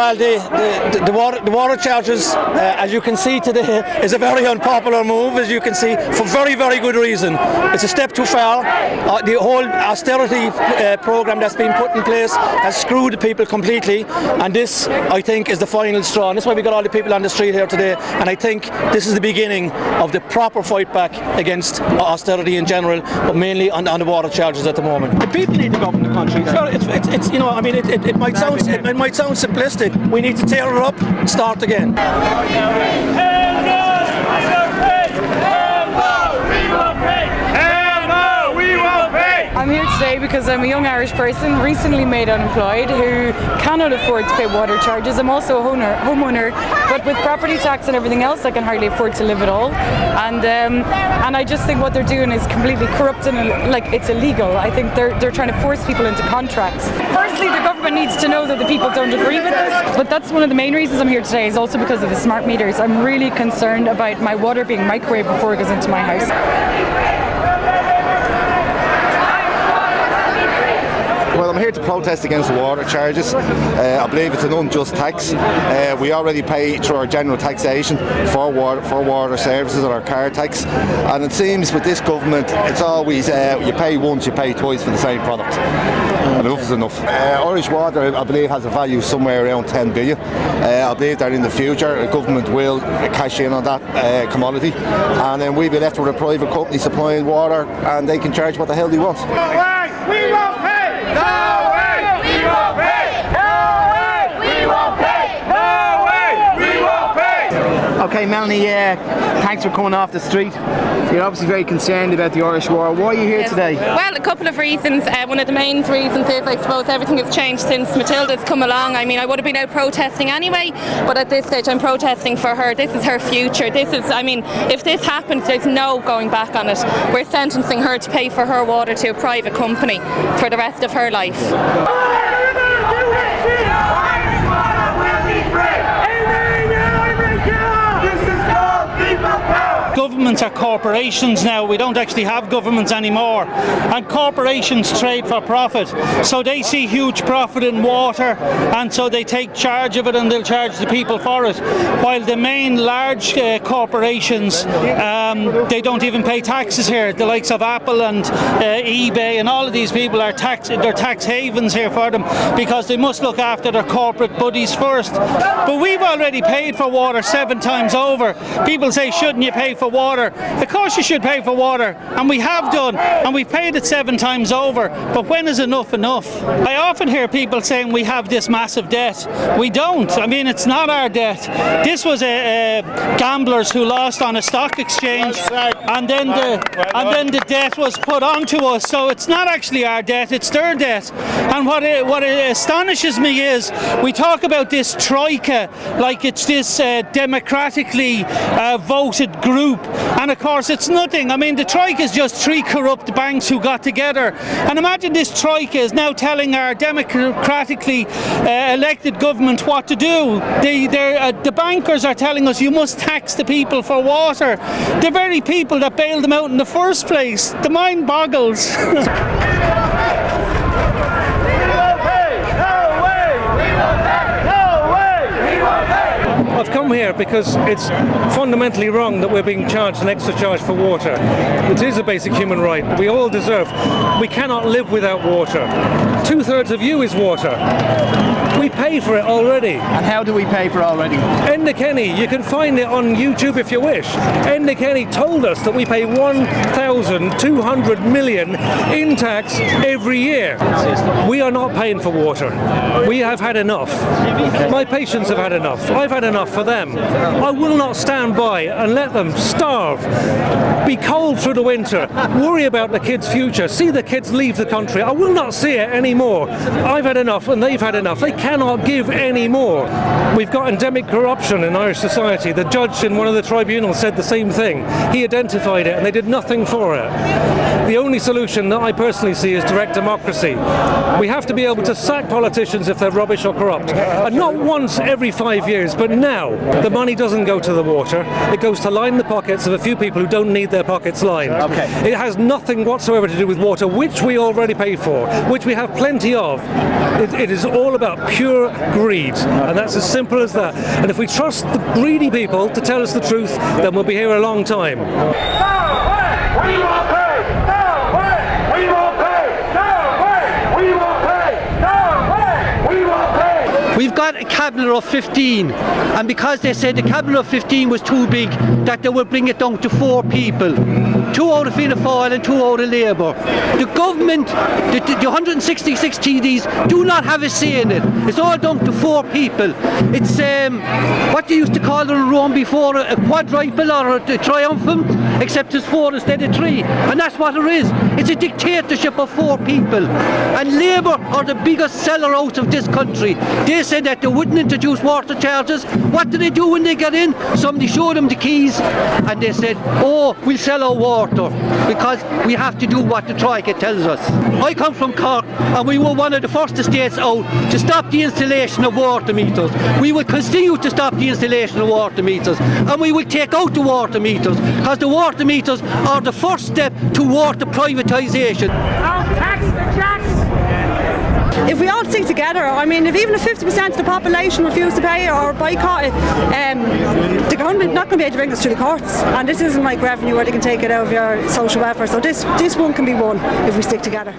Well, the water charges, as you can see today, is a very unpopular move, as you can see, for very, very good reason. It's a step too far. The whole austerity programme that's been put in place has screwed people completely, and this, I think, is the final straw. And that's why we got all the people on the street here today, and I think this is the beginning of the proper fight back against austerity in general, but mainly on the water charges at the moment. The people need to govern the country. It's you know, I mean, it might sound simplistic. We need to tear it up and start again. I'm here today because I'm a young Irish person, recently made unemployed, who cannot afford to pay water charges. I'm also a homeowner, but with property tax and everything else, I can hardly afford to live at all. And I just think what they're doing is completely corrupt and it's illegal. I think they're trying to force people into contracts. Firstly, the government needs to know that the people don't agree with this, but that's one of the main reasons I'm here today, is also because of the smart meters. I'm really concerned about my water being microwaved before it goes into my house. Well, I'm here to protest against the water charges. I believe it's an unjust tax. We already pay through our general taxation for water services and our car tax, and it seems with this government it's always you pay once, you pay twice for the same product. Enough is enough. Irish water, I believe, has a value somewhere around 10 billion. I believe that in the future the government will cash in on that commodity, and then we'll be left with a private company supplying water, and they can charge what the hell they want. We won't pay! No way! We won't pay! No way! We won't pay! No way! We won't pay! Okay, Melanie, thanks for coming off the street. You're obviously very concerned about the Irish war. Why are you here today? Well, a couple of reasons. One of the main reasons is, I suppose, everything has changed since Matilda's come along. I mean, I would have been out protesting anyway, but at this stage I'm protesting for her. This is her future. If this happens, there's no going back on it. We're sentencing her to pay for her water to a private company for the rest of her life. Governments are corporations now. We don't actually have governments anymore, and corporations trade for profit, so they see huge profit in water, and so they take charge of it and they'll charge the people for it, while the main large corporations, they don't even pay taxes here. The likes of Apple and eBay and all of these people they're tax havens here for them, because they must look after their corporate buddies first. But we've already paid for water 7 times over. People say, shouldn't you pay for water? Of course you should pay for water, and we have done, and we've paid it 7 times over. But when is enough? I often hear people saying we have this massive debt. We don't. I mean, it's not our debt. This was gamblers who lost on a stock exchange, and then the debt was put onto us. So it's not actually our debt, it's their debt. And what astonishes me is we talk about this troika like it's this democratically voted group, and of course it's nothing. I mean, the troika is just 3 corrupt banks who got together, and imagine this troika is now telling our democratically elected government what to do. The bankers are telling us you must tax the people for water, the very people that bailed them out in the first place. The mind boggles. I've come here because it's fundamentally wrong that we're being charged an extra charge for water. It is a basic human right that we all deserve. We cannot live without water. 2/3 of you is water. We pay for it already. And how do we pay for it already? Enda Kenny, you can find it on YouTube if you wish. Enda Kenny told us that we pay 1,200 million in tax every year. We are not paying for water. We have had enough. My patients have had enough. I've had enough for them. I will not stand by and let them starve, be cold through the winter, worry about the kids' future, see the kids leave the country. I will not see it anymore. I've had enough and they've had enough. They cannot give any more. We've got endemic corruption in Irish society. The judge in one of the tribunals said the same thing. He identified it and they did nothing for it. The only solution that I personally see is direct democracy. We have to be able to sack politicians if they're rubbish or corrupt. And not once every 5 years, but now. The money doesn't go to the water. It goes to line the pockets of a few people who don't need their pockets lined. Okay. It has nothing whatsoever to do with water, which we already pay for, which we have plenty of. It is all about pure pure greed, and that's as simple as that. And if we trust the greedy people to tell us the truth, then we'll be here a long time. No way! We won't pay! No way! We won't pay! No way! We won't pay! No way! We won't pay! We've got a cabinet of 15, and because they said the cabinet of 15 was too big, that they would bring it down to 4 people. 2 out of Fianna Fáil and 2 out of Labour. The government, the 166 TDs do not have a say in it. It's all down to 4 people. It's what they used to call it in Rome before, a quadruple or a triumphant, except it's 4 instead of 3. And that's what it is. It's a dictatorship of 4 people. And Labour are the biggest seller out of this country. They said that they wouldn't introduce water charges. What do they do when they get in? Somebody showed them the keys and they said, oh, we'll sell our water because we have to do what the Troika tells us. I come from Cork and we were one of the first estates out to stop the installation of water meters. We will continue to stop the installation of water meters, and we will take out the water meters because the water meters are the first step towards the privatisation. If we all stick together, I mean, if even if 50% of the population refuse to pay or boycott it, the government not going to be able to bring us through the courts. And this isn't like revenue where they can take it out of your social welfare. So this one can be won if we stick together.